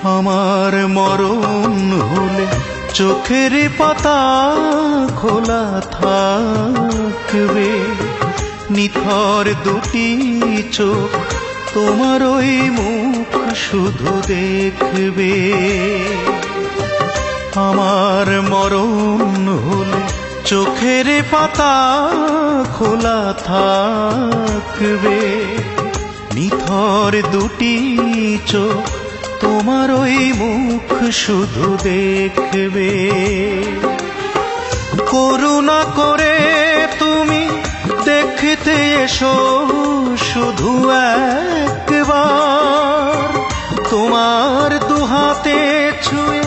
আমার মরণ হলে চোখের পাতা খোলা থাকবে, নিথর দুটি চোখ তোমার ওই মুখ শুধু দেখবে। আমার মরণ হলে চোখের পাতা খোলা থাকবে, নিথর দুটি চোখ তোমার ওই মুখ শুধু দেখবে। করুণা করে তুমি দেখতে এসো শুধু একবার, তোমার দুহাতে ছুঁয়ে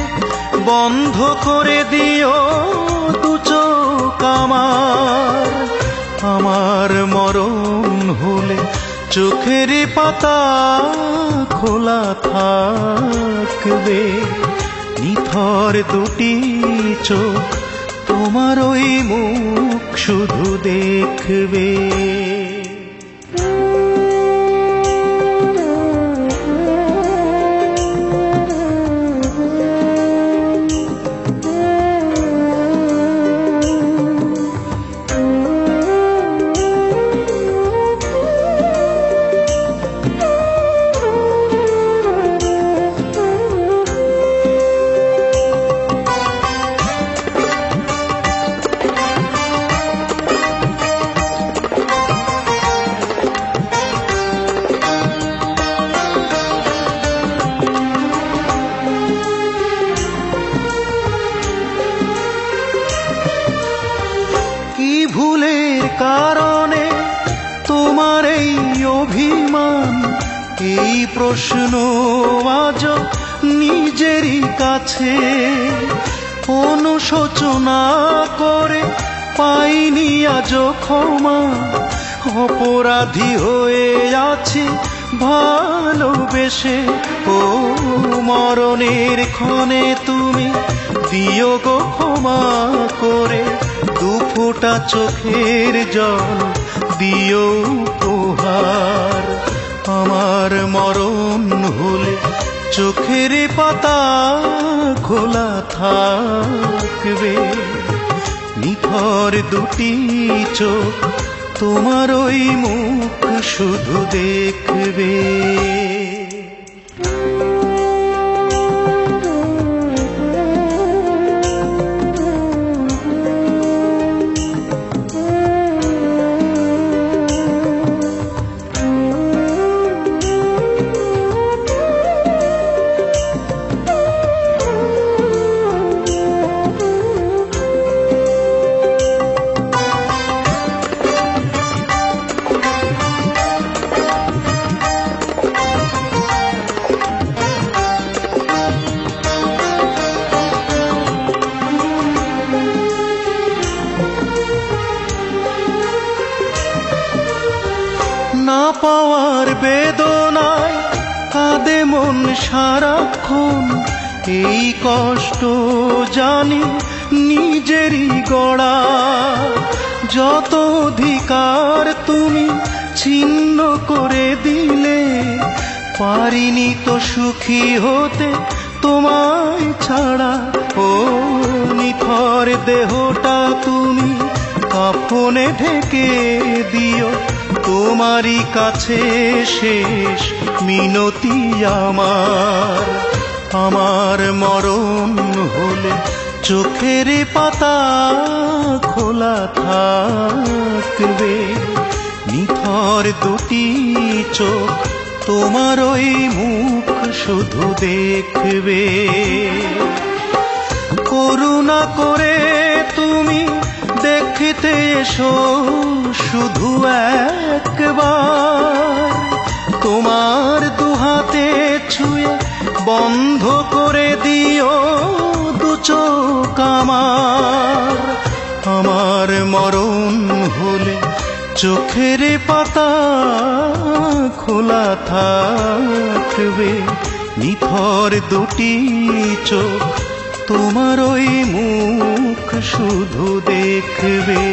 বন্ধ করে দিও দু চোখ আমার। আমার মরণ হলে চোখের পাতা খোলা থাকবে, নিথর দুটি চোখ তোমার ওই মুখ শুধু দেখবে। ভুলের কারণে তোমার এই অভিমান, এই প্রশ্ন আজ নিজেরই কাছে। অনুশোচনা করে পাইনি আজ ক্ষমা, অপরাধী হয়ে আছি ভালোবেসে। ও মরণের ক্ষণে তুমি দিও গো ক্ষমা করে, দু ফোঁটা চোখের জল দিও উপহার। আমার মরণ হলে চোখের পাতা খোলা থাকবে, নিথর দুটি চোখ তোমার ওই মুখ শুধু দেখবে। না পাওয়ার বেদনায় কাঁদে মন সারাক্ষণ, এই কষ্ট জানি নিজেরই গড়া। যত অধিকার তুমি ছিন্ন করে দিলে, পারিনি তো সুখী হতে তোমায় ছাড়া। ও নিথর দেহটা তুমি কাফনে ঢেকে দিও, তোমারই কাছে শেষ মিনতি আমার। আমার মরণ হলে চোখের পাতা খোলা থাকবে, নিথর দুটি চোখ তোমার ওই মুখ শুধু দেখবে। করুণা করে তুমি দেখতে এসো শুধু একবার, তোমার দুহাতে ছুঁয়ে বন্ধ করে দিও দু চোখ আমার। আমার মরণ হলে চোখের পাতা খোলা থাকবে, নিথর দুটি চোখ তোমার ওই মুখ শুধু দেখবে।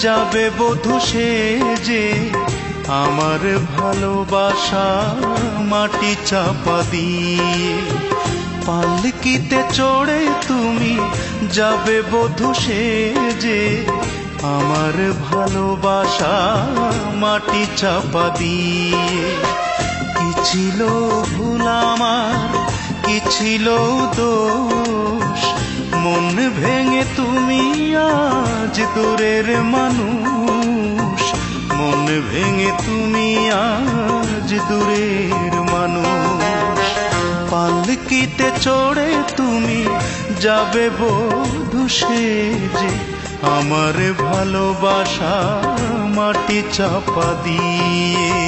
যাবে বধূ সেজে আমার ভালোবাসা মাটি চাপা দিয়ে। পালকিতে চড়ে তুমি যাবে বধূ সেজে আমার ভালোবাসা মাটি চাপা দিয়ে। কি ছিল ভুল আমার, কি ছিল দোষ, মন ভেঙে তুমি আজ দূরের মানুষ। মন ভেঙে তুমি আজ দূরের মানুষ। পালকিতে চড়ে তুমি যাবে বধূ সেজে আমার ভালোবাসা মাটি চাপা দিয়ে।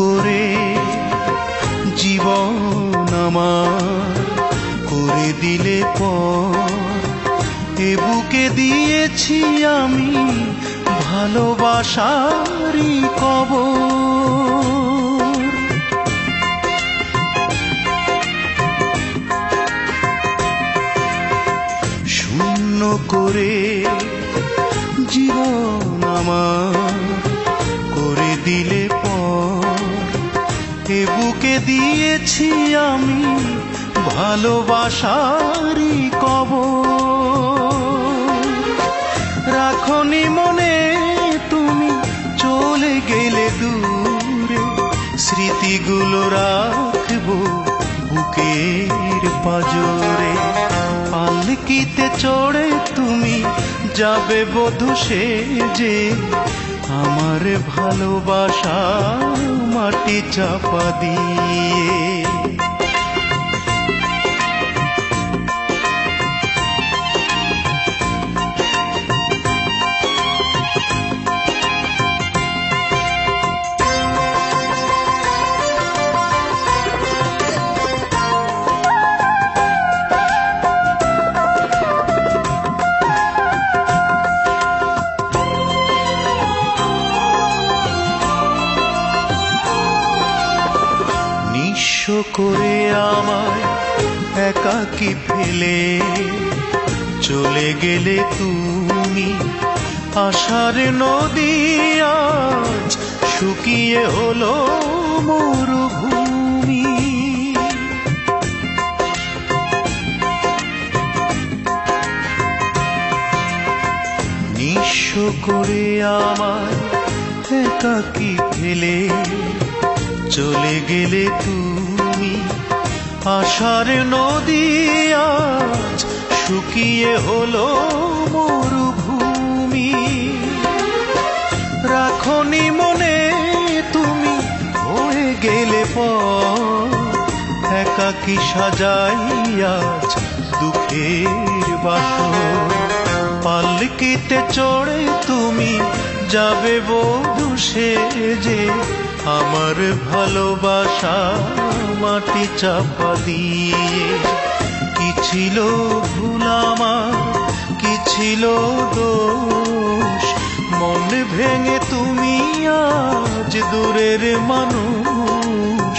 করে জীবন আমার করে দিলে পর, এ বুকে দিয়েছি আমি ভালোবাসারই কবর। শূন্য করে জীবন আমার করে দিলে পর, এ বুকে দিয়েছি আমি ভালোবাসারই কবর। রাখনি মনে তুমি চলে গেলে দূরে, স্মৃতিগুলো রাখবো বুকের পাজরে। পালকিতে চড়ে তুমি যাবে বধূ সেজে আমার ভালোবাসা মাটি চাপা দিয়ে। করে আমায় একাকী ফেলে চলে গেলে তুমি, আশার নদী আজ শুকিয়ে হলো মরুভূমি। নিঃস্ব করে আমায় একাকী ফেলে চলে গেলে তুমি, আশার নদী আজ শুকিয়ে হলো মরুভূমি। রাখনি মনে তুমি হয়ে গেলে পর, একাকী সাজাই আজ দুঃখের বাসর। পালকিতে চড়ে তুমি যাবে বধূ সেজে আমার ভালোবাসা মাটি চাপা দিয়ে। কি ছিল ভুল আমার, কি ছিল দোষ, মন ভেঙে তুমি আজ দূরের মানুষ।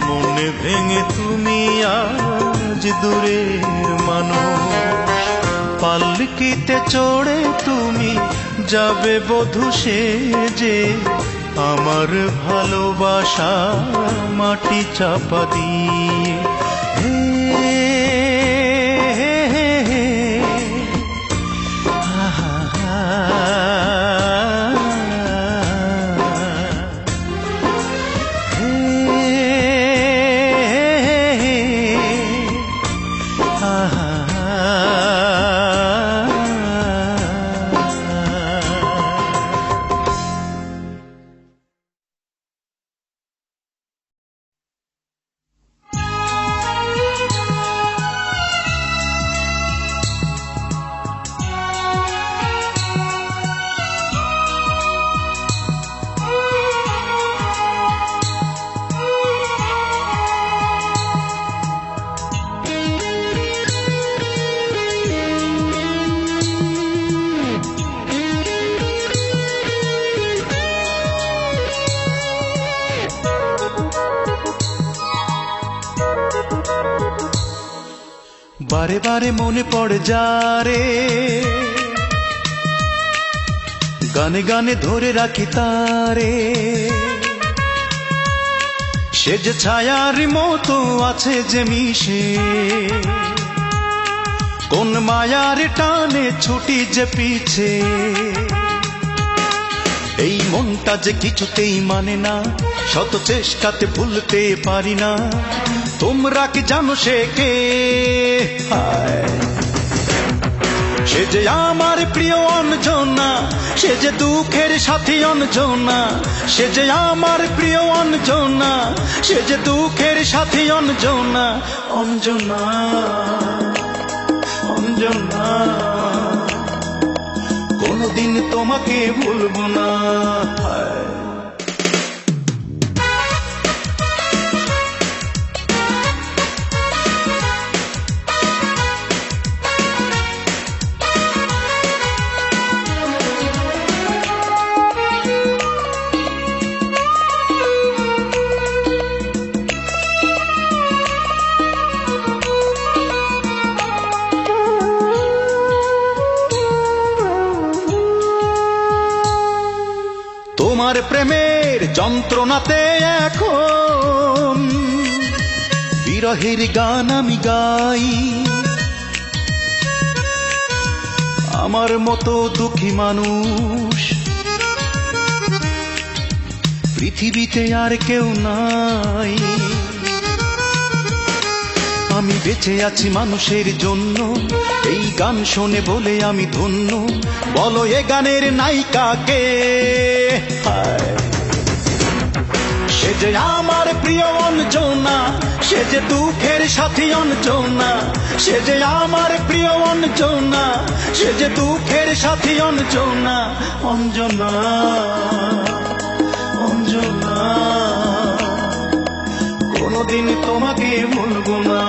মন ভেঙে তুমি আজ দূরের মানুষ। পালকিতে চড়ে তুমি যাবে বধূ সেজে আমার ভালোবাসা মাটি চাপা দিয়ে। বারে বারে মনে পড়ে যারে, গানে গানে ধরে রাখি তারে। সে যে ছায়ার মতো আছে যে মিশে, কোন মায়ার টানে ছুটি যে পিছে। এই মনটা যে কিছুতেই মানে না, শত চেষ্টাতে ভুলতে পারি না। তোমরা কি জানো সে কে? সে যে আমার প্রিয় অঞ্জনা, সে যে দুঃখের সাথী অঞ্জনা। সে যে আমার প্রিয় অঞ্জনা, সে যে দুঃখের সাথী অঞ্জনা। অঞ্জনা, অঞ্জনা, কোনদিন তোমাকে ভুলবো না। তোমার প্রেমের যন্ত্রণাতে এখন বিরহের গান আমি গাই। আমার মতো দুঃখী মানুষ পৃথিবীতে আর কেউ নাই। আমি বেঁচে আছি মানুষের জন্য, এই গান শোনে বলে আমি ধন্য। বলো এ গানের নায়িকা কে? সে যে আমার প্রিয় অঞ্জনা, সে যে দুঃখের সাথী অঞ্জনা। সে যে আমার প্রিয় অঞ্জনা, সে যে দুঃখের সাথী অঞ্জনা। অঞ্জনা, অঞ্জনা, কোনদিন তোমাকে ভুলবো না।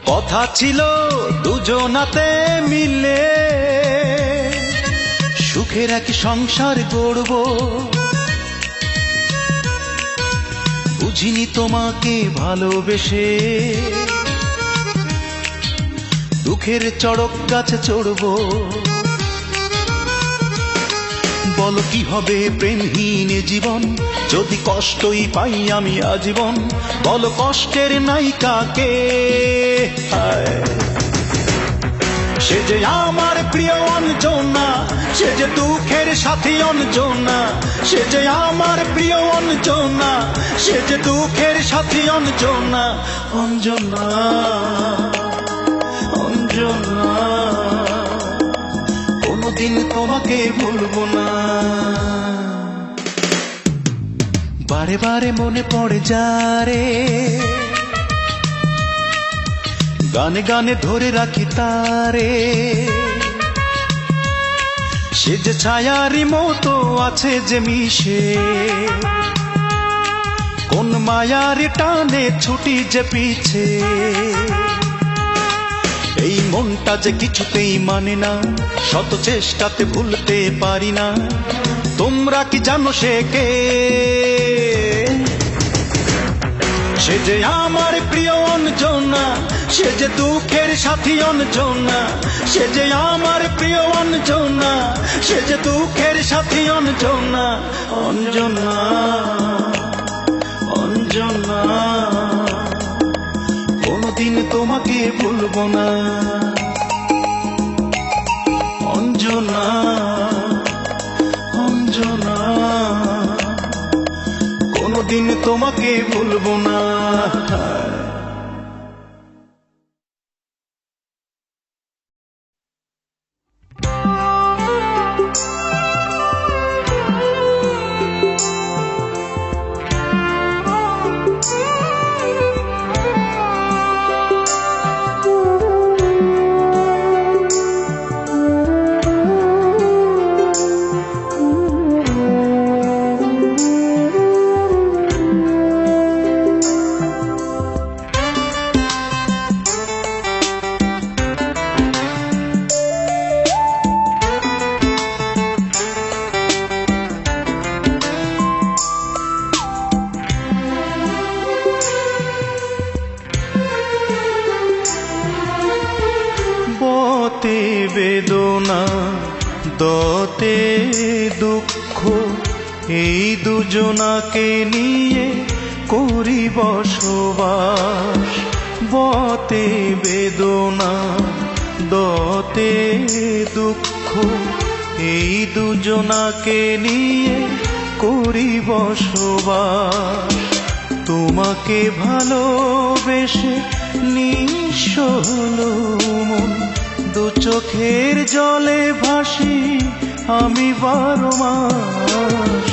কথা ছিল দুজনাতে মিলে সুখের এক সংসার গড়ব। বুঝিনি তোমাকে ভালোবেসে দুঃখের চড়ক গাছে চড়ব। বলো কি হবে প্রেমহীন জীবন, যদি কষ্টই পাই আমি আজীবন। বলো কষ্টের নায়িকা কে? সে যে আমার প্রিয় অঞ্জনা, সে যে দুঃখের সাথী অঞ্জনা। সে যে আমার প্রিয় অঞ্জনা, সে যে দুঃখের সাথী অঞ্জনা। অঞ্জনা, অঞ্জনা, কোনদিন তোমাকে ভুলবো না। বারে বারে মনে পড়ে যারে, গানে গানে ধরে রাখি তারে। সে যে ছায়ারি মতো আছে যে মিশে, কোন মায়ার টানে ছুটি যে পিছে। এই মনটা যে কিছুতেই মানে না, শত চেষ্টাতে ভুলতে পারি না। তোমরা কি জানো সে কে? সে যে আমার প্রিয় অঞ্জনা, সে যে দুঃখের সাথী অঞ্জনা। সে যে আমার প্রিয় অঞ্জনা, সে যে দুঃখের সাথী অঞ্জনা। অঞ্জনা, অঞ্জনা, কোনদিন তোমাকে ভুলবো না। অঞ্জনা, অঞ্জনা, কোনদিন তোমাকে ভুলবো না। বেদনা দতে দুঃখ, এই দুজনাকে নিয়ে করি বসবাস। বতে বেদনা দতে দুঃখ, এই দুজনাকে নিয়ে করি বসবাস। তোমাকে ভালোবেসে নিঃস্ব হলো মন, দু চোখের জলে ভাসি আমি 12 মাস।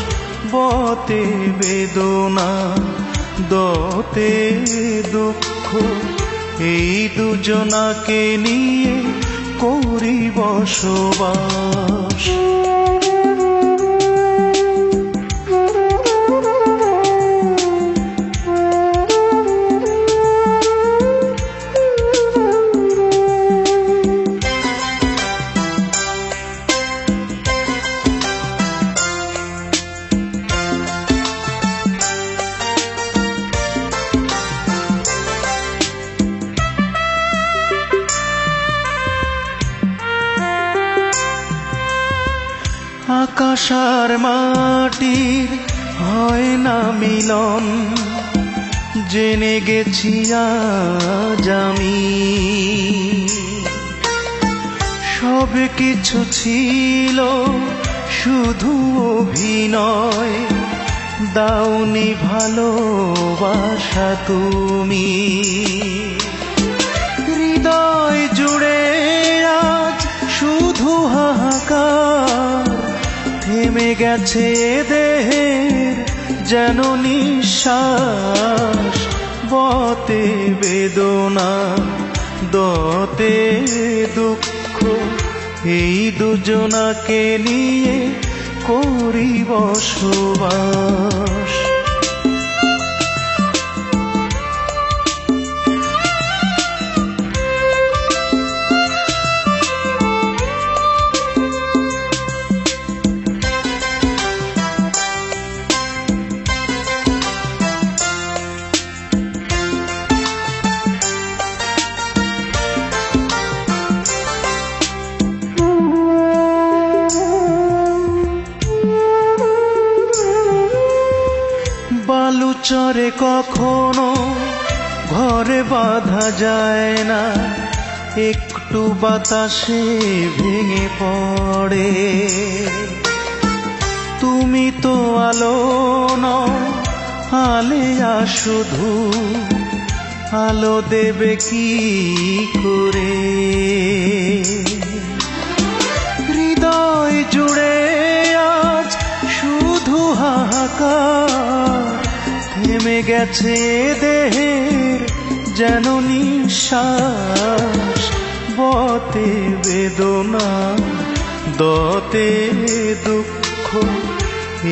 বতে বেদনা দতে দুঃখ, এই দুজনাকে নিয়ে করি বসবাস। আকাশ আর মাটির হয় না মিলন, জেনে গেছি আজ আমি। সব কিছু ছিল শুধু অভিনয়, দাওনি ভালোবাসা তুমি। হৃদয় জুড়ে আজ শুধু হাহাকার, থেমে গেছে দেহের যেন নিঃশ্বাস। বতে বেদনা দতে দুঃখ, এই দুজনাকে নিয়ে করি বসবাস। বালুচরে কখনো ঘরে বাঁধা যায় না, একটু বাতাসে ভেঙে পড়ে। তুমি তো আলো নও, আলেয়া শুধু, আলো দেবে কি করে। হৃদয় জুড়ে আজ শুধু হাহাকার, থেমে গেছে দেহের যেন নিঃশ্বাস। বতে বেদনা দতে দুঃখ,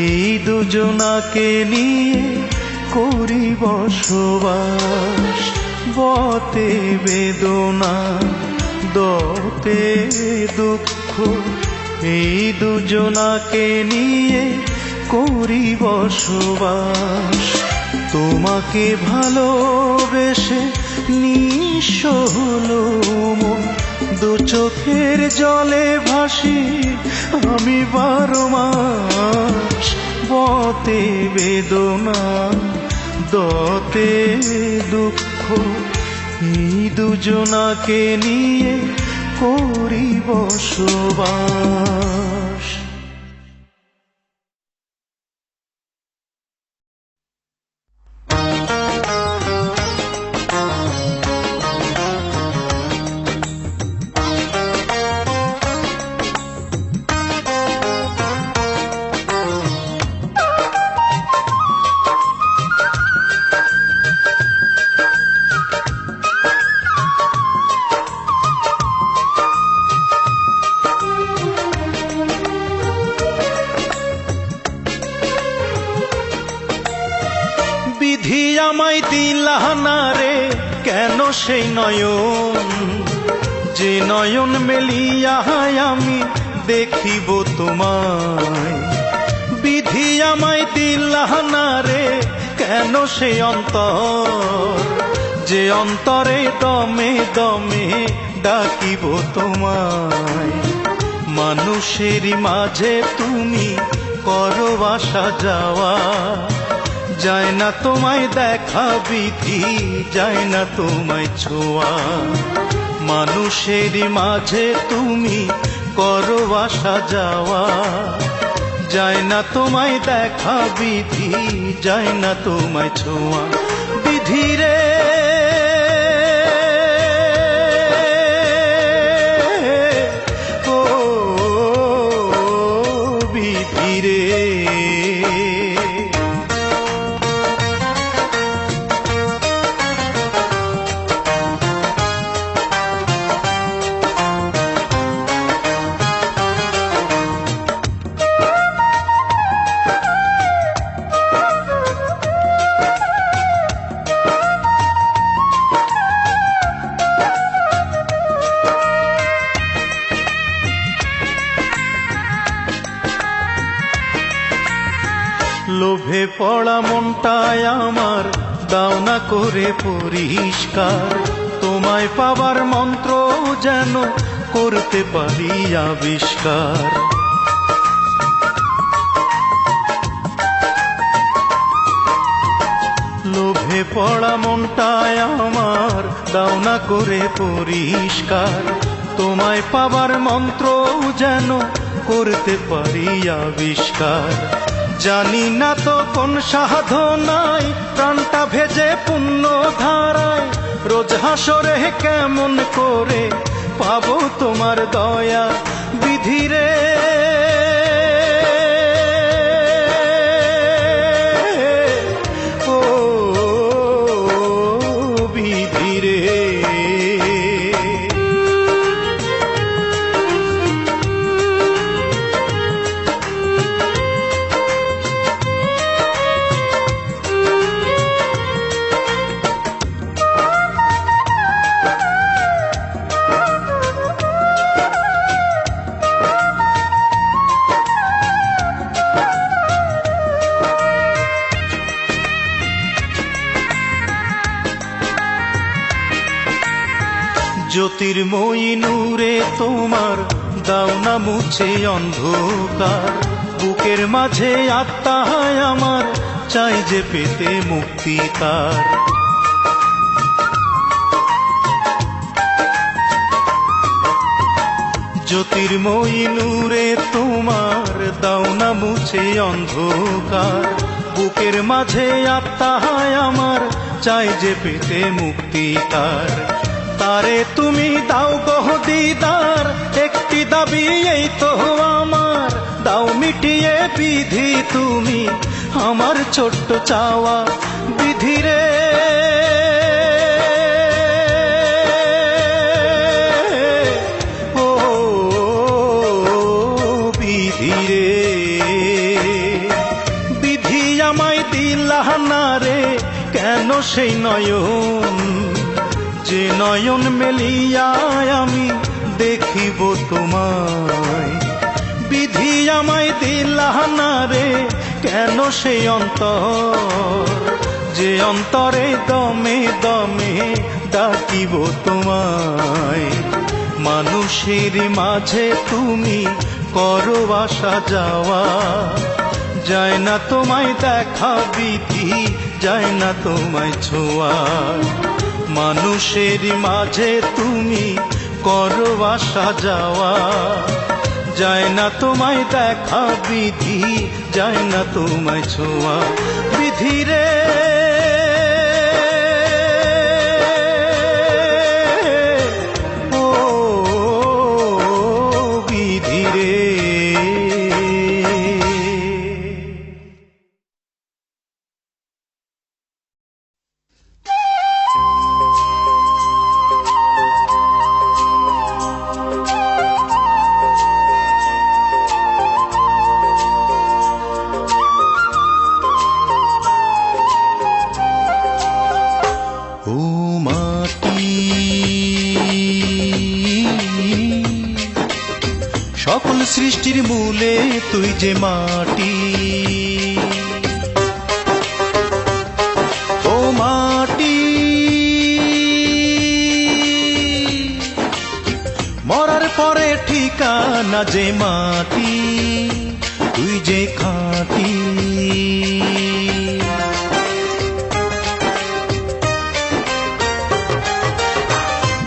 এই দুজনাকে নিয়ে করি বসবাস। বতে বেদনা দতে দুঃখ, এই দুজনাকে নিয়ে করি বসবাস। তোমাকে ভালোবেসে নিঃস্ব হলো মন, দু চোখের জলে ভাসি আমি 12 মাস। বতে বেদনা দতে দুঃখ, এই দুজনাকে নিয়ে করি বসবাস। বিধি আমায় দিলানা রে কেন সেই নয়ন, যে নয়ন মেলিয়া আমি দেখিব তোমায়। বিধি আমায় দিলানা রে কেন সেই অন্তর, যে অন্তরে দমে দমে ডাকিব তোমায়। মানুষেরই মাঝে তুমি করো আসা যাওয়া, যায় না তোমায় দেখা বিধি, যায় না তোমায় ছোঁয়া। মানুষেরই মাঝে তুমি করো আসা যাওয়া, যায় না তোমায় দেখা বিধি, যায় না তোমায় ছোঁয়া। বিধি রে ও বিধি রে, লোভে পড়া মনটায় আমার দাও না করে পরিষ্কার, তোমায় পাবার মন্ত্র যেন করতে পারি আবিষ্কার। লোভে পড়া মনটায় আমার দাও না করে পরিষ্কার, তোমায় পাবার মন্ত্র যেন করতে পারি আবিষ্কার। জানি না তো কোন সাধনায় প্রাণটা ভেজে পুণ্য ধারায়, রোজ হাসরে কেমন করে পাবো তোমার দয়া। বিধি রে ও বিধি রে, জ্যোতির্ময়ী নূরে তোমার দাও না মুছে অন্ধকার, বুকের মাঝে আত্মায় আমার চাই যে পেতে মুক্তি তার। জ্যোতির্ময়ী নূরে তোমার দাও না মুছে অন্ধকার, বুকের মাঝে আত্মায় আমার চাই যে পেতে মুক্তি তার। তারে তুমি দাও গো দিদার, একটি দাবি এই তো আমার, দাও মিটিয়ে বিধি তুমি আমার ছোট্ট চাওয়া। বিধি রে ও বিধি রে, বিধি আমায় দিলা না রে কেন সেই নয়ন, যে নয়ন মেলিয়া আমি দেখিব তোমায়। বিধি আমায় দিলা না রে কেন সেই অন্তর, যে অন্তরে দমে দমে ডাকিব তোমায়। মানুষের মাঝে তুমি করো আসা যাওয়া, যায় না তোমায় দেখা বিধি, যায় না তোমায় ছোঁয়া। মানুষের মাঝে তুমি করো আসা যাওয়া, যায় না তোমায় দেখা বিধি, যায় না তোমায় ছোঁয়া। বিধি রে ও বিধি রে। সকল সৃষ্টির মূলে তুই যে মাটি, ও মাটি না যে মাটি, তুই যে খাঁটি।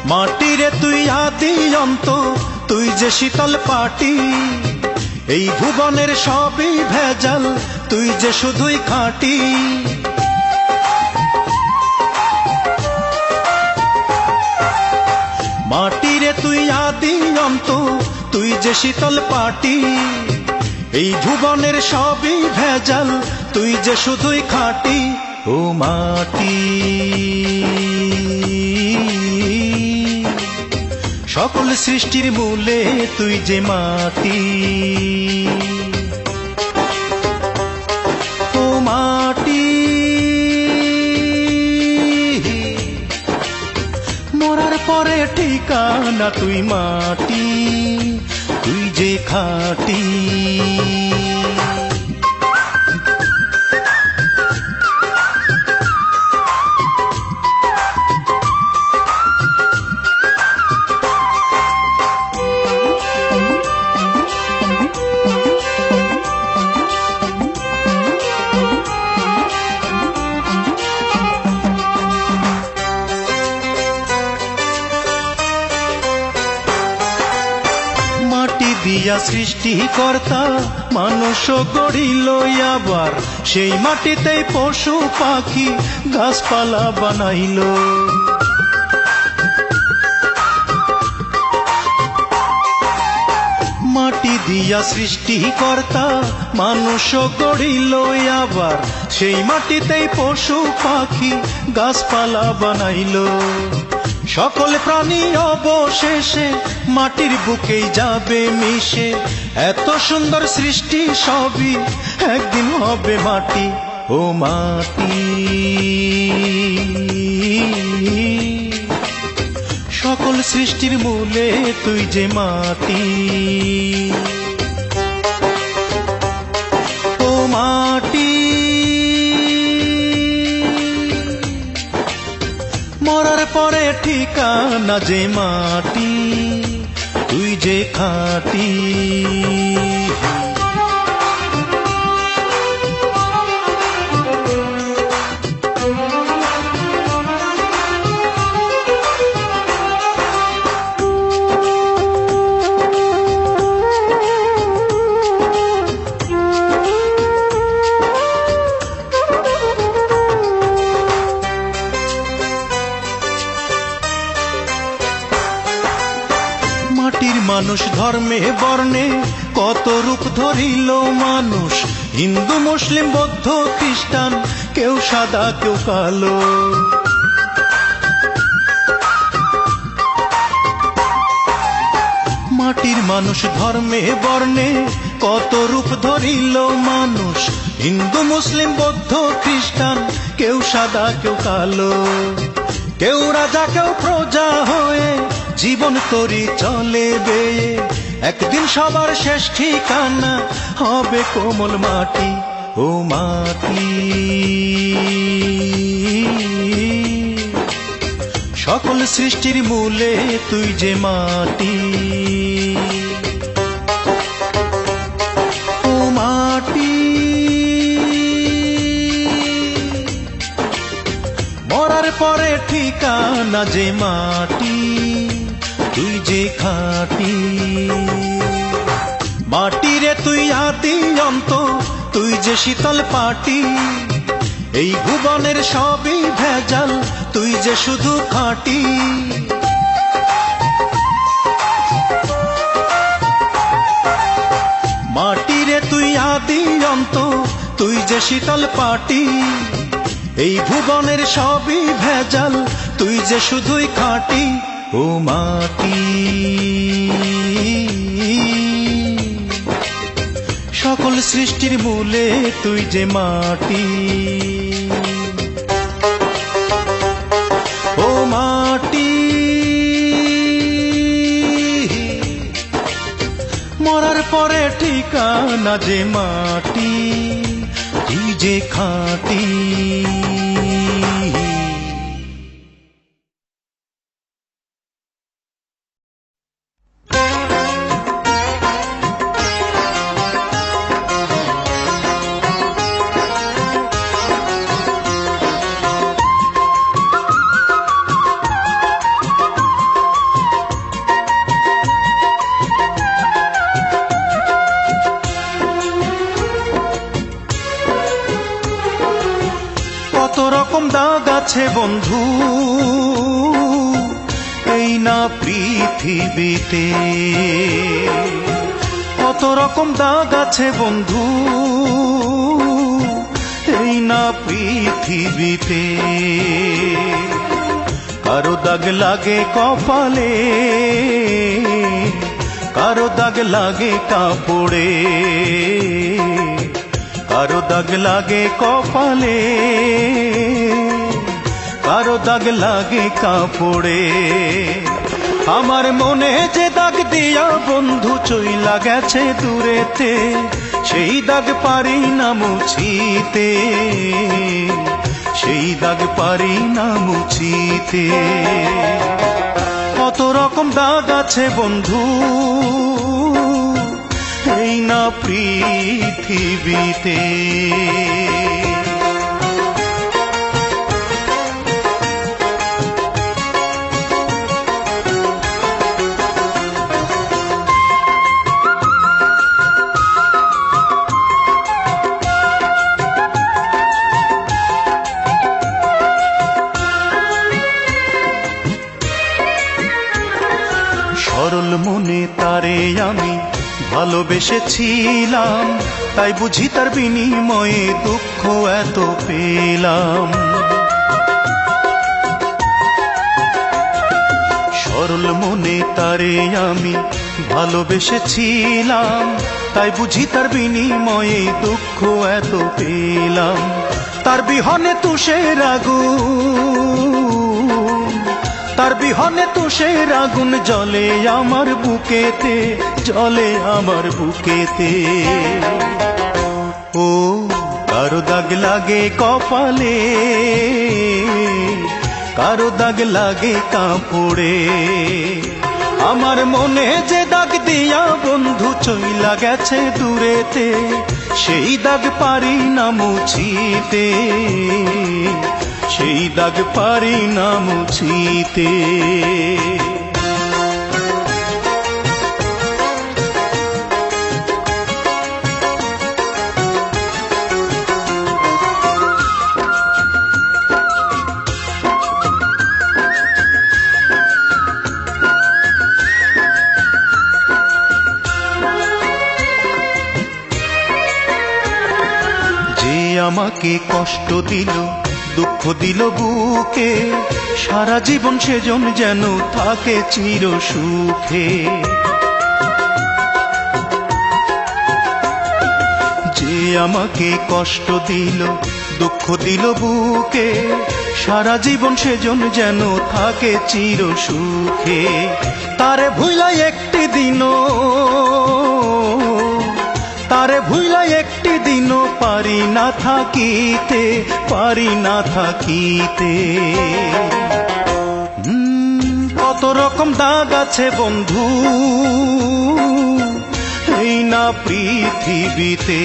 মাটিরে তুই আদি অন্ত, তুই যে শীতল পাটি। এই ভুবনের সবই ভেজাল, তুই যে শুধুই খাঁটি। মাটিরে তুই আদি অন্ত, তুই যে শীতল পাটি। এই ভুবনের সবই ভেজাল, তুই যে শুধুই খাঁটি। ও মাটি, সকল সৃষ্টির মূলে তুই যে মাটি। ও মাটি, মরার পরে ঠিকানা তুই মাটি, তুই যে খাঁটি। দিয়া সৃষ্টিকর্তা মানুষ গড়িল আবার, সেই মাটিতেই পশু পাখি গাছপালা বানাইল। মাটি দিয়া সৃষ্টিকর্তা মানুষ গড়িল আবার, সেই মাটিতেই পশু পাখি গাছপালা বানাইল। সকল প্রাণী অবশেষে মাটির বুকেই যাবে মিশে, এত সুন্দর সৃষ্টি সবই একদিন হবে মাটি। ও মাটি, সকল সৃষ্টির মূলে তুই যে মাটি। ও মাটি, মরার পরে ঠিকানা যে মাটি, তুই যে খাঁটি। মাটির মানুষ ধর্মে বর্ণে কত রূপ ধরিল মানুষ, হিন্দু মুসলিম বৌদ্ধ খ্রিস্টান, কেউ সাদা কেউ কালো। মাটির মানুষ ধর্মে বর্ণে কত রূপ ধরিল মানুষ, হিন্দু মুসলিম বৌদ্ধ খ্রিস্টান, কেউ সাদা কেউ কালো। কেউ রাজা কেউ প্রজা হয়ে জীবন তরি চলে বেয়ে, একদিন সবার শেষ ঠিকানা হবে কোমল মাটি। ও মাটি, সকল সৃষ্টির মূলে তুই যে মাটি। ও মাটি, মরার পরে ঠিকানা যে মাটি, তুই যে খাঁটি। মাটিরে তুই আদি অন্ত, তুই যে শীতল পাটি। এই ভুবনের সবই ভেজাল, তুই যে শুধু খাঁটি। মাটিরে তুই আদি অন্ত, তুই যে শীতল পাটি। এই ভুবনের সবই ভেজাল, তুই যে শুধুই খাঁটি। ও মাটি, সকল সৃষ্টির মূলে তুই যে মাটি। ও মাটি, মরার পরে ঠিকানা যে মাটি, তুই যে খাঁটি। কত রকম দাগ আছে বন্ধু এই না পৃথিবীতে, কত রকম দাগ আছে বন্ধু এই না পৃথিবীতে। কারো দাগ লাগে কপালে, কারো দাগ লাগে কাপড়ে, কারো দাগ লাগে কপালে, কারো দাগ লাগে কাপড়ে। আমার মনে যে দাগ দিয়া বন্ধু চইলা গেছে দূরেতে, সেই দাগ পারি না মুছিতে, সেই দাগ পারি না মুছিতে। কত রকম দাগ আছে বন্ধু এই না পৃথিবীতে। সরল মনে তারে আমি ভালোবেসেছিলাম, তাই বুঝি তার বিনিময়ে দুঃখ এত পেলাম। সরল মনে তারে আমি ভালোবেসেছিলাম, তাই বুঝি তার বিনিময়ে দুঃখ এত পেলাম। তার বিহনে তুষের আগুন, তার বিহনে তুষের আগুন জ্বলে আমার বুকেতে, জ্বলে আমার বুকেতে। ও কারো দাগ লাগে কপালে, কারো দাগ লাগে কাপড়ে। আমার মনে যে দাগ দিয়া বন্ধু চইলা গেছে দূরেতে, সেই দাগ পারি না মুছিতে, সেই দাগ পারি না মুছিতে। যে আমাকে কষ্ট দিল দুঃখ দিল বুকে, সারা জীবন সেজন যেন থাকে চির সুখে। যে আমাকে কষ্ট দিল দুঃখ দিল বুকে, সারা জীবন সেজন যেন থাকে চির সুখে। তারে ভুলাই একটি দিনও, তারে ভুলাই একটি দিনও পারি না থাকিতে, পারি না থাকিতে। কত রকম দাগ আছে বন্ধু এই না পৃথিবীতে,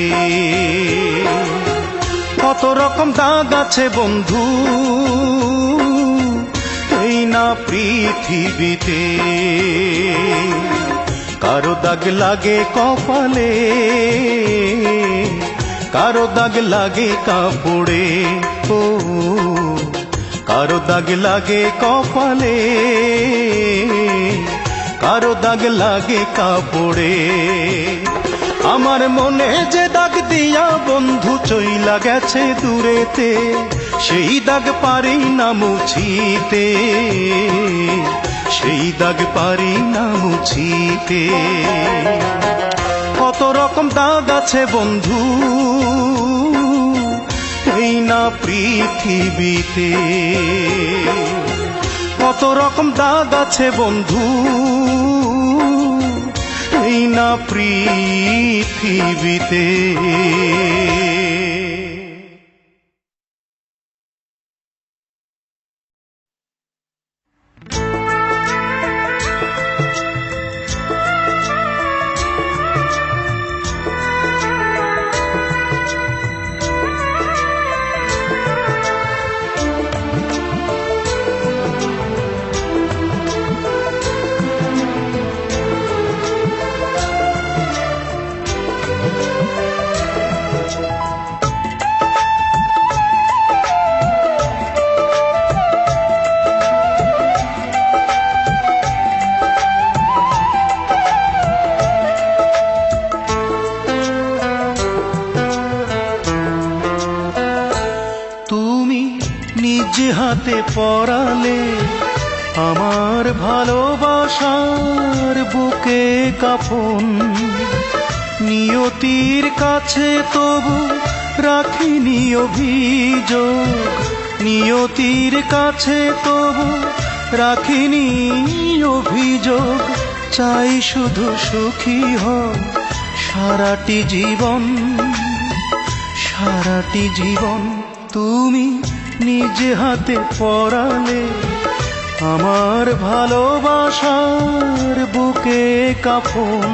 কত রকম দাগ আছে বন্ধু এই না পৃথিবীতে। কারো দাগ লাগে কপালে, কারো দাগ লাগে কাপড়ে। ও কারো দাগ লাগে কপালে, কারো দাগ লাগে কাপড়ে। আমার মনে যে দাগ দিয়া বন্ধু চইলা গেছে দূরেতে, সেই দাগ পারি না মুছিতে, সেই দাগ পারি না মুছিতে। কত রকম দাগ আছে বন্ধু এই না পৃথিবীতে, কত রকম দাগ আছে বন্ধু এই না পৃথিবীতে। তুমি নিজ হাতে পরালে আমার ভালোবাসার বুকে কাফন। নিয়তির কাছে তবু রাখিনি অভিযোগ, নিয়তির কাছে তবু রাখিনি অভিযোগ। চাই শুধু সুখী হও সারাটি জীবন, সারাটি জীবন। তুমি নিজ হাতে পরালে আমার ভালোবাসার বুকে কাফন।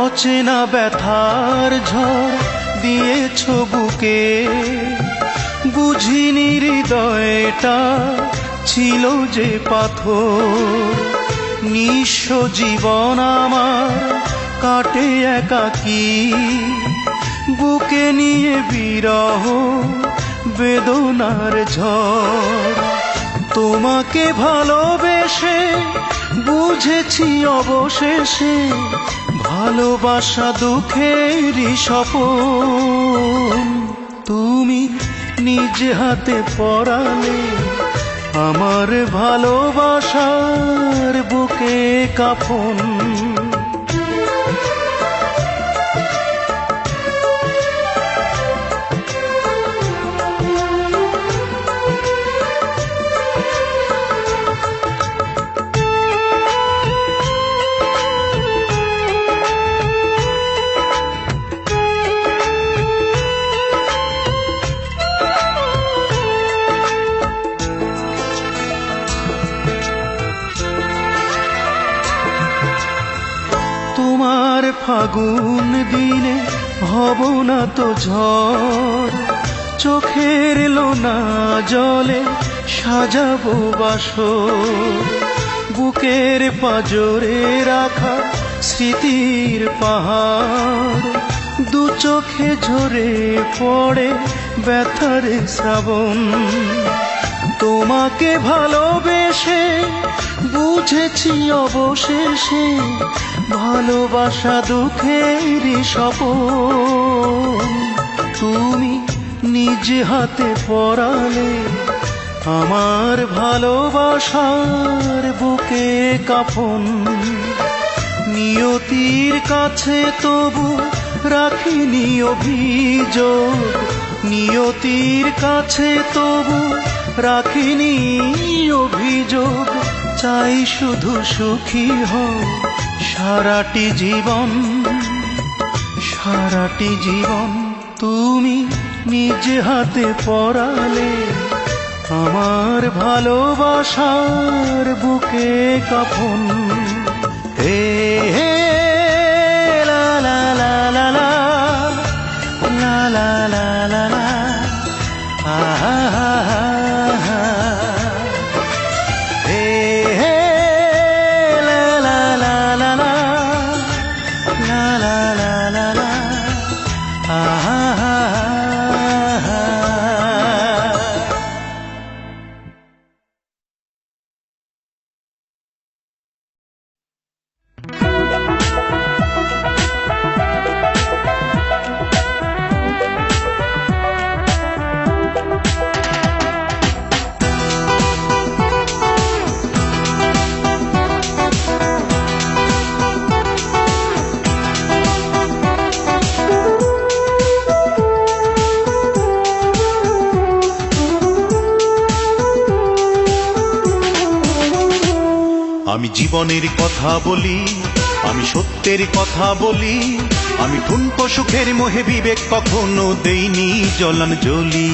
অচেনা ব্যথার ঝড় দিয়েছ বুকে, বুঝিনি হৃদয়টা ছিল যে পাথর। নিঃস্ব জীবন আমার কাটে একাকী, বুকে নিয়ে বিরহ বেদনার ঝড়। তোমাকে ভালোবেসে বুঝেছি অবশেষে ভালোবাসা দুঃখেরই স্বপন। তুমি নিজ হাতে পরালে আমার ভালোবাসার বুকে কাফন। তোমার ফাগুন দিনে হব না তো ঝড়, চোখের লোনা জলে সাজাবো বাসর। বুকের পাজরে রাখা স্মৃতির পাহাড়, দু চোখে ঝরে পড়ে ব্যথার শ্রাবণ। তোমাকে ভালোবেসে বুঝেছি অবশেষে ভালোবাসা দুঃখেরই স্বপন। তুমি নিজ হাতে পরালে আমার ভালোবাসার বুকে কাফন। নিয়তির কাছে তবু রাখিনি অভিযোগ, নিয়তির কাছে তবু রাখিনি অভিযোগ। চাই শুধু সুখী হও সারাটি জীবন, সারাটি জীবন। তুমি নিজ হাতে পরালে আমার ভালোবাসার বুকে কাফন। হে হে লা লা লা লা লা লা লা লা লা লা আহা হা হা। হে হে লা লা লা লা লা লা লা লা লা লা আহা হা হা। আমি জীবনের কথা বলি, আমি সত্যের কথা বলি, আমি ঠুনকো সুখের মোহে বিবেক কখনো দেইনি জলাঞ্জলি।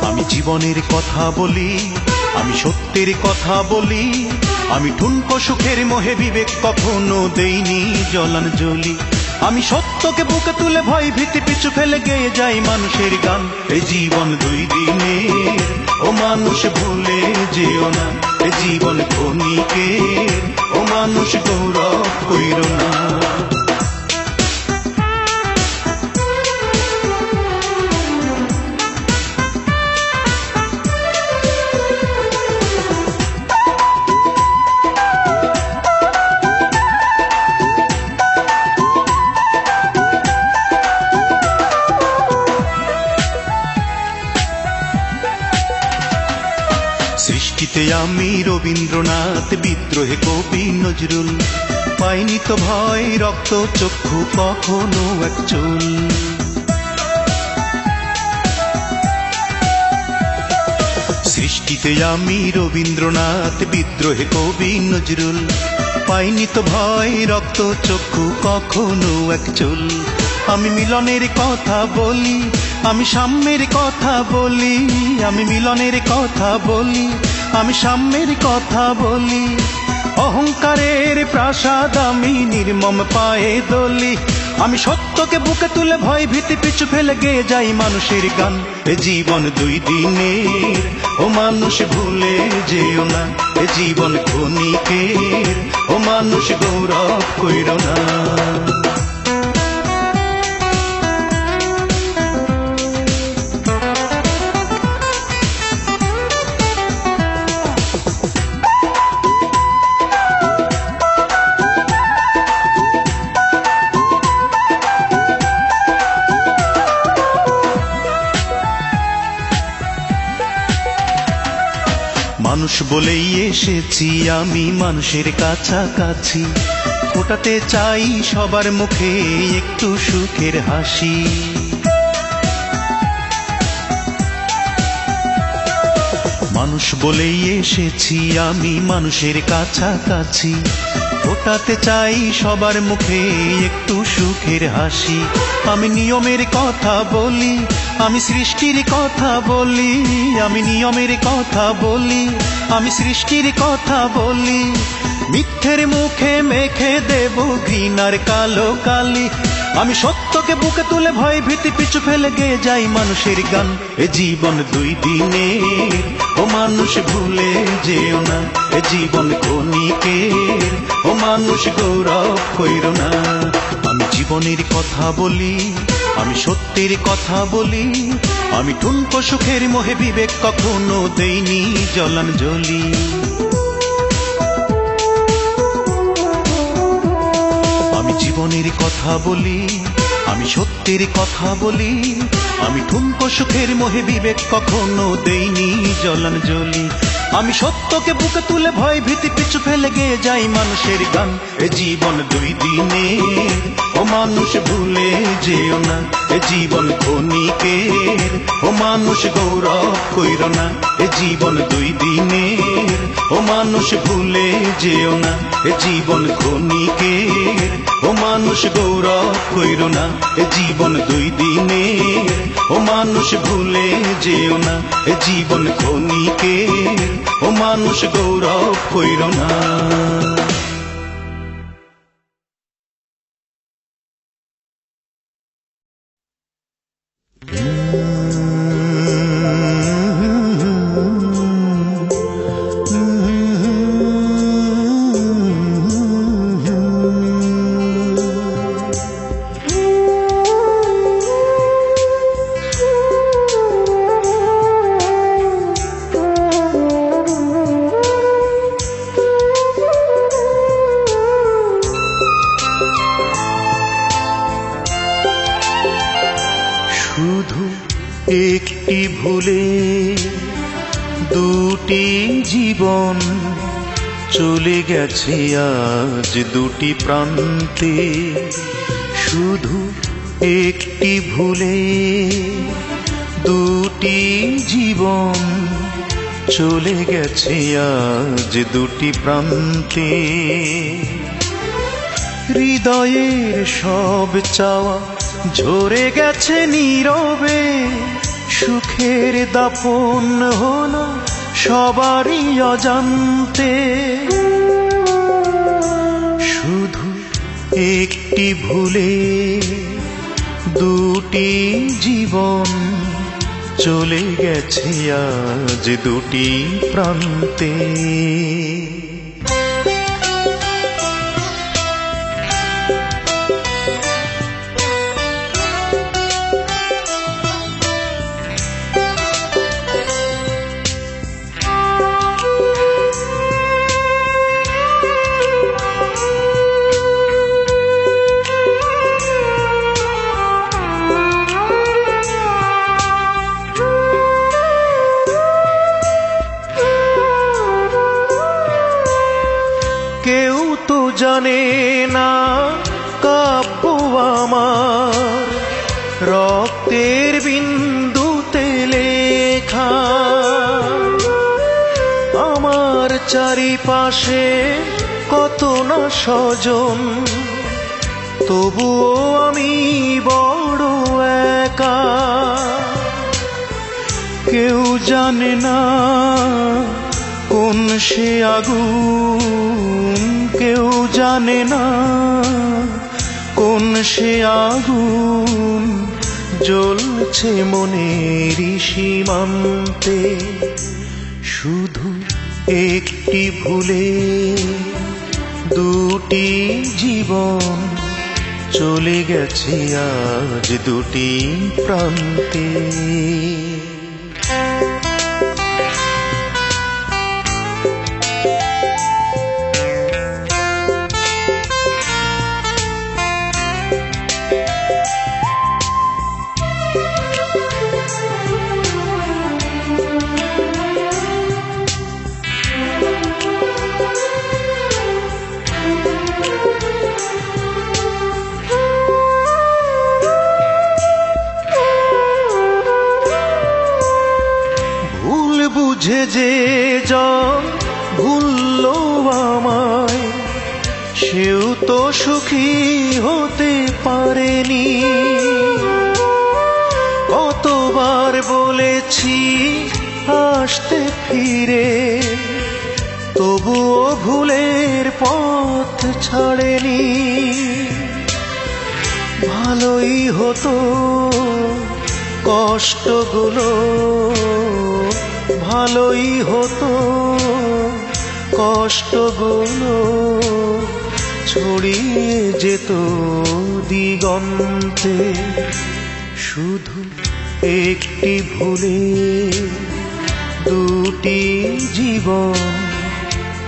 আমি জীবনের কথা বলি, আমি সত্যের কথা বলি, আমি ঠুনকো সুখের মোহে বিবেক কখনো দেইনি জলাঞ্জলি। আমি সত্য সত্যকে বুকে তুলে ভয় ভীতি পিছু ফেলে গেয়ে যাই মানুষের গান। এ জীবন দুই দিনের, ও মানুষ ভুলে যেও না, এ জীবন ক্ষণিকের, ও মানুষ গৌরব কইরো না। সৃষ্টিতে আমি রবীন্দ্রনাথ, বিদ্রোহে কবি নজরুল, পাইনি তো ভয় রক্ত চক্ষু কখনো এক চুল। সৃষ্টিতে আমি রবীন্দ্রনাথ, বিদ্রোহে কবি নজরুল, পাইনি তো ভয় রক্ত চক্ষু কখনো এক চুল। আমি মিলনের কথা বলি, আমি সাম্যের কথা বলি, আমি মিলনের কথা বলি, আমি সাম্যের কথা বলি। অহংকারের প্রাসাদ আমি নির্মম পায়ে দলি, আমি সত্যকে বুকে তুলে ভয় ভীতি পিছু ফেলে গেয়ে যাই মানুষের গান। এ জীবন দুই দিনের, ও মানুষ ভুলে যেও না, এ জীবন ক্ষণিকের, ও মানুষ গৌরব কইরো না। মানুষ বলেই এসেছি আমি মানুষের কাছাকাছি, ফোটাতে চাই সবার মুখে একটু সুখের হাসি। মানুষ বলেই এসেছি আমি মানুষের কাছাকাছি, ফোটাতে চাই সবার মুখে একটু সুখের হাসি। আমি নিয়মের কথা বলি, আমি সৃষ্টির কথা বলি, আমি নিয়মের কথা বলি, আমি সৃষ্টির কথা বলি। মিথ্যের মুখে মেখে দেব ঘৃণার কালো কালি, আমি সত্যকে বুকে তুলে ভয় ভীতি পিছু ফেলে গেয়ে যাই মানুষের গান। এ জীবন দুই দিনের, ও মানুষ ভুলে যেও না, এ জীবন ক্ষণিকের, ও মানুষ গৌরব কইরো না। আমি জীবনের কথা বলি, আমি সত্যের কথা বলি, আমি ঠুনকো সুখের মোহে বিবেক কখনো দেইনি জলাঞ্জলি। আমি জীবনের কথা বলি, আমি সত্যের কথা বলি, আমি ঠুনকো সুখের মোহে বিবেক কখনো দেইনি জলাঞ্জলি। আমি সত্যকে বুকে তুলে ভয় ভীতি পিছু ফেলে গেয়ে যাই মানুষের গান। এ জীবন দুই দিনের, ও মানুষ ভুলে যেও না, এ জীবন ক্ষণিকের, ও মানুষ গৌরব কইরো না। এ জীবন দুই দিনের, ও মানুষ ভুলে যেও না, এ জীবন ক্ষণিকের, ও মানুষ গৌরব কইরো না। এ জীবন দুই দিনের, ও মানুষ ভুলে যেও না, এ জীবন ক্ষণিকের, ও মানুষ গৌরব কইরো না। শুধু একটি ভুলে দুটি জীবন চলে গেছে আজ দুটি প্রান্তে। শুধু একটি ভুলে দুটি জীবন চলে গেছে আজ দুটি প্রান্তে। হৃদয়ের সব চাওয়া ঝরে গেছে নীরবে, সুখের দাফন হলো সবারই অজান্তে। শুধু একটি ভুলে দুটি জীবন চলে গেছে আজ দুটি প্রান্তে। কেউ তো জানে না কাব্য আমার রক্তের বিন্দুতে লেখা। আমার চারিপাশে কত না স্বজন, তবুও আমি বড় একা। কেউ জানে না কোন সে আগুন, কেউ জানে না কোন সে আগুন জ্বলছে মনের সীমান্তে। শুধু একটি ভুলে দুটি জীবন চলে গেছে আজ দুটি প্রান্তে। বুঝে যে জন ভুলল আমায়, সেও তো সুখী হতে পারেনি। কতবার বলেছি আসতে ফিরে, তবুও ভুলের পথ ছাড়েনি। ভালোই হতো কষ্টগুলো, ভালোই হতো কষ্টগুলো ছড়িয়ে যেত দিগন্তে। শুধু একটি ভুলে দুটি জীবন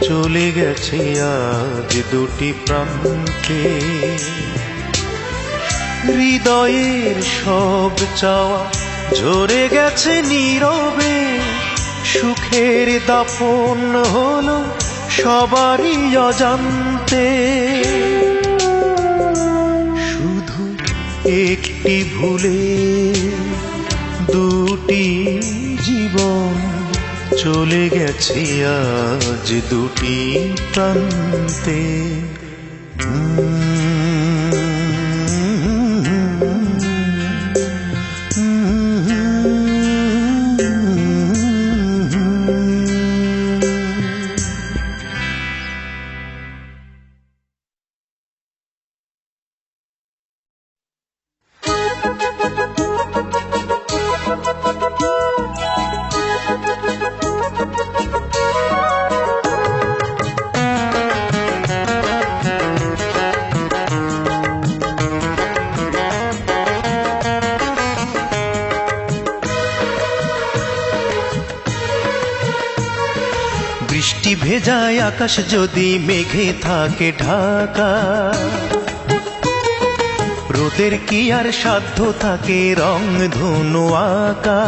চলে গেছে আজ দুটি প্রান্তে। হৃদয়ের সব চাওয়া ঝরে গেছে নীরবে, সুখের দাফন হলো সবারই অজান্তে। শুধু একটি ভুলে দুটি জীবন চলে গেছে আজ দুটি প্রান্তে। বৃষ্টি ভেজায় আকাশ যদি মেঘে থাকে ঢাকা, রোদের কি আর সাধ্য থাকে রং ধনু আঁকা।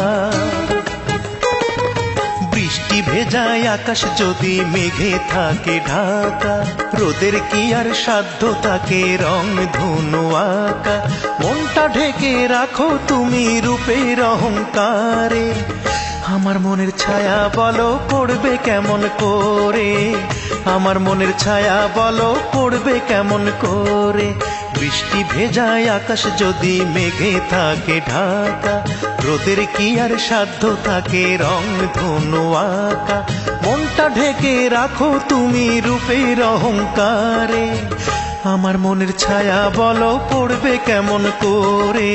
বৃষ্টি ভেজায় আকাশ যদি মেঘে থাকে ঢাকা, রোদের কি আর সাধ্য থাকে রং ধনু আঁকা। মনটা ঢেকে রাখো তুমি রূপের অহংকারে, আমার মনের ছায়া বলো পড়বে কেমন করে, আমার মনের ছায়া বলো পড়বে কেমন করে। বৃষ্টি ভেজায় আকাশ যদি মেঘে থাকে ঢাকা, রোদের কি আর সাধ্য থাকে রং ধনু আঁকা। মনটা ঢেকে রাখো তুমি রূপের অহংকারে, আমার মনের ছায়া বলো পড়বে কেমন করে,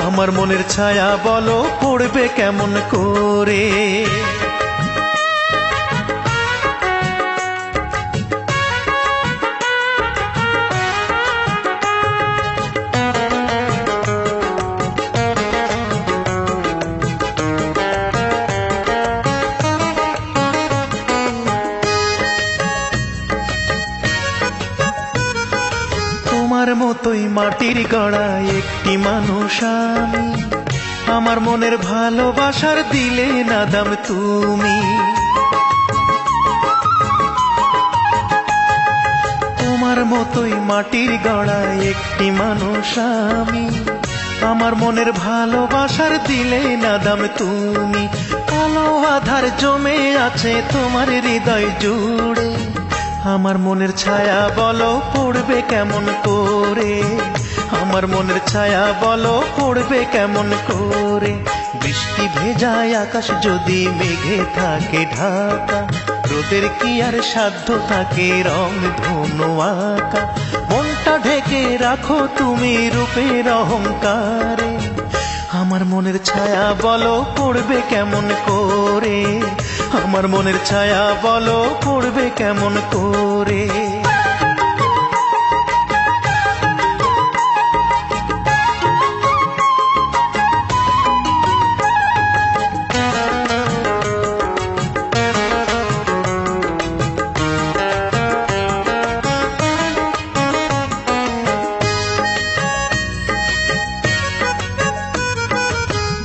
আমার মনের ছায়া বলো পড়বে কেমন করে। তোমার মতোই মাটির গড়া একটি মানুষ আমি, আমার মনের ভালোবাসার দিলে না দাম তুমি। তোমার মতোই মাটির গড়া একটি মানুষ আমি, আমার মনের ভালোবাসার দিলে না দাম তুমি। কালো আধার জমে আছে তোমার হৃদয় জুড়ে, আমার মনের ছায়া বলো পড়বে কেমন করে, আমার মনের ছায়া বলো পড়বে কেমন করে। বৃষ্টি ভেজায় আকাশ যদি মেঘে থাকে ঢাকা, রোদের কি আর সাধ্য থাকে রং ধনু আঁকা। মনটা ঢেকে রাখো তুমি রূপের অহংকারে, আমার মনের ছায়া বলো পড়বে কেমন করে, আমার মনের ছায়া বলো পড়বে কেমন করে।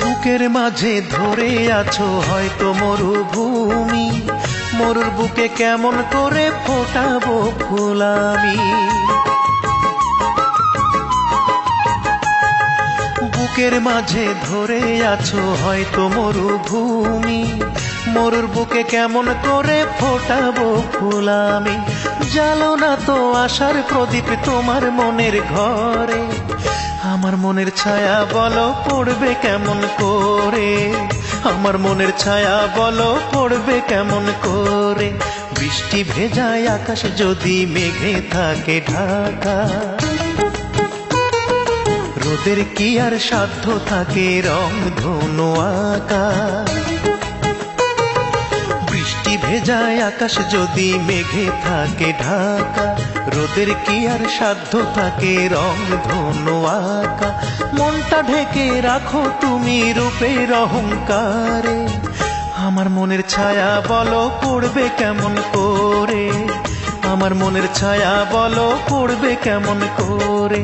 বুকের মাঝে ধরে আছো হয়তো মরুভূমি, মরুর বুকে কেমন করে ফোটাবো ফুল আমি। বুকের মাঝে ধরে আছো হয়তো মরুভূমি, মরুর বুকে কেমন করে ফোটাবো ফুল আমি। জ্বালো না তো আশার প্রদীপ তোমার মনের ঘরে, আমার মনের ছায়া বলো পড়বে কেমন করে, আমার মনের ছায়া বলো পড়বে কেমন করে। বৃষ্টি ভেজায় আকাশ যদি মেঘে থাকে ঢাকা, রোদের কি আর সাধ্য থাকে রং ধনু আঁকা। বৃষ্টি ভেজায় আকাশ যদি মেঘে থাকে ঢাকা, রোদের কি আর সাধ্য থাকে রং ধনু আঁকা। মনটা ঢেকে রাখো তুমি রূপের অহংকারে, আমার মনের ছায়া বলো পড়বে কেমন করে, আমার মনের ছায়া বলো পড়বে কেমন করে।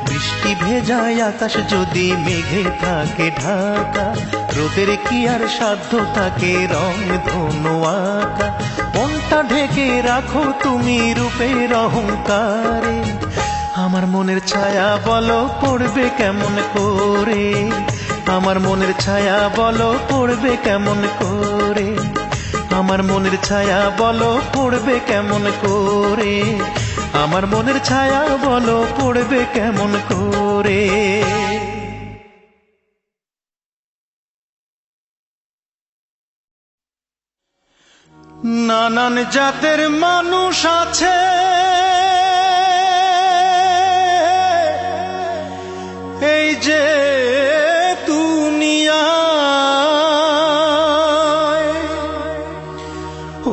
বৃষ্টি ভেজায় আকাশ যদি মেঘে থাকে ঢাকা, রোদের কি আর সাধ্য থাকে রং ধনু আঁকা। মনটা ঢেকে রাখো তুমি রূপের অহংকারে, আমার মনের ছায়া বলো পড়বে কেমন করে, আমার মনের ছায়া বলো পড়বে কেমন করে, আমার মনের ছায়া বলো পড়বে কেমন করে, আমার মনের ছায়া বলো পড়বে কেমন করে। নানান জাতের মানুষ আছে, এই যে দুনিয়ায়,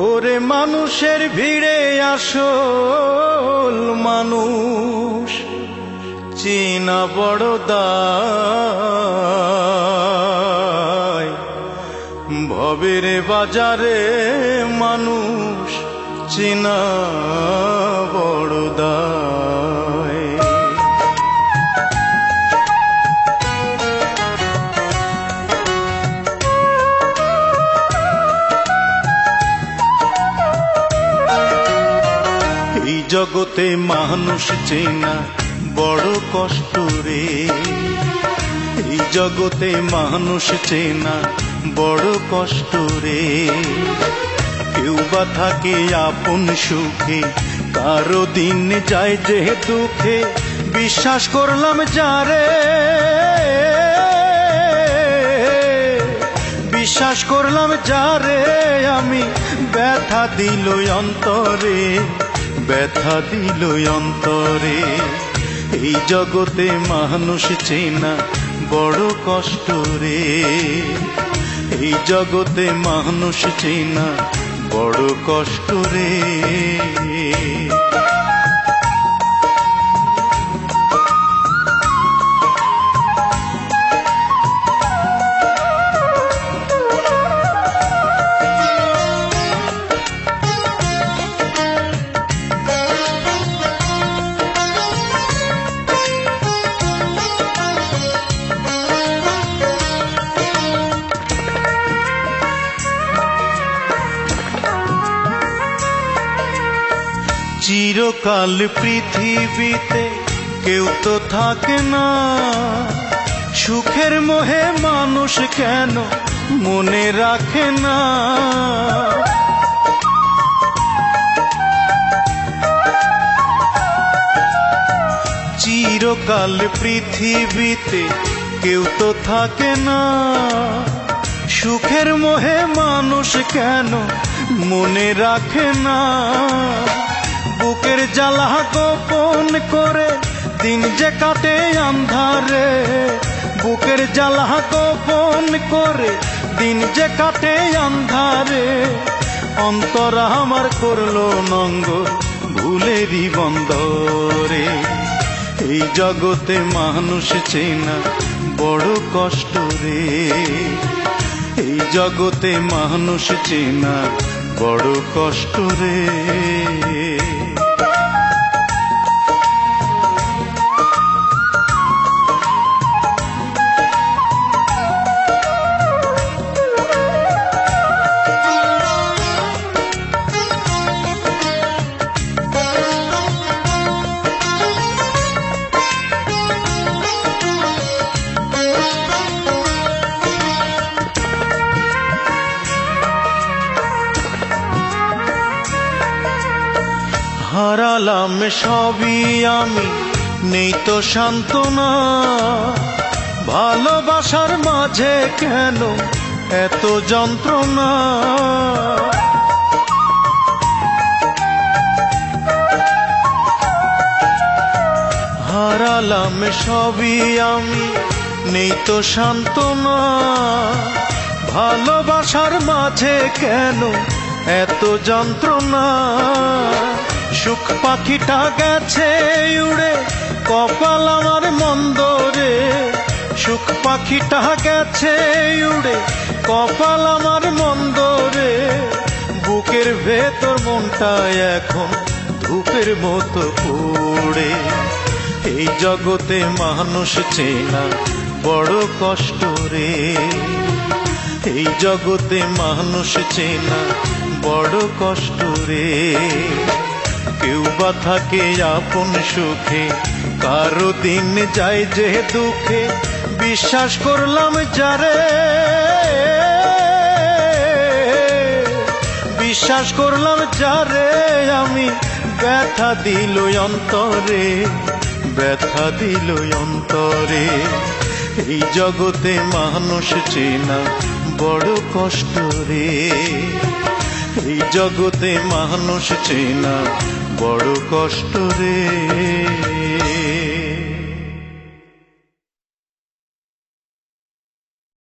ওরে মানুষের ভিড়ে আসল মানুষ চেনা বড় দায়। ভবের বাজারে মানুষ চেনা বড় দায়। এই জগতে মানুষ চেনা বড় কষ্ট রে, এই জগতে মানুষ চেনা বড় কষ্ট রে। কেউ বা থাকে আপন সুখে, কারো দিন যায় যে দুঃখে। বিশ্বাস করলাম যারে, বিশ্বাস করলাম যারে আমি, ব্যথা দিল অন্তরে। ব্যথা দিল অন্তরে। এই জগতে মানুষ চেনা বড় কষ্ট রে, এই জগতে মানুষ চেনা বড় কষ্ট রে। চিরকাল পৃথিবীতে কেউ তো থাকে না, সুখের মোহে মানুষ কেন মনে রাখে না। চিরকাল পৃথিবীতে কেউ তো থাকে না, সুখের মোহে মানুষ কেন মনে রাখে না। বুকের জ্বালা গোপন করে দিন যে কাটে আন্ধারে, বুকের জ্বালা গোপন করে দিন যে কাটে আন্ধারে। অন্তর আমার করলো নঙ্গ ভুলেরই বন্দরে। এই জগতে মানুষ চেনা বড় কষ্ট রে, এই জগতে মানুষ চেনা বড় কষ্ট রে। হারালাম সবই আমি, নেই তো সান্ত্বনা। ভালোবাসার মাঝে কেন এত যন্ত্রণা? হারালাম সবই আমি, নেই তো সান্ত্বনা। ভালোবাসার মাঝে কেন এত যন্ত্রণা? সুখ পাখিটা গেছে উড়ে কপাল আমার মন্দ রে, সুখ পাখিটা গেছে উড়ে কপাল আমার মন্দ রে। বুকের ভেতর মনটা এখন ধূপের মতো পড়ে। এই জগতে মানুষ চেনা বড় কষ্ট রে, এই জগতে মানুষ চেনা বড় কষ্ট রে। কেউ বা থাকে আপন সুখে, কারো দিন যায় যে দুঃখে। বিশ্বাস করলাম যারে, বিশ্বাস করলাম যারে আমি, ব্যথা দিল অন্তরে, ব্যথা দিল অন্তরে। এই জগতে মানুষ চেনা বড় কষ্ট রে, এই জগতে মানুষ চেনা বড় কষ্ট রে।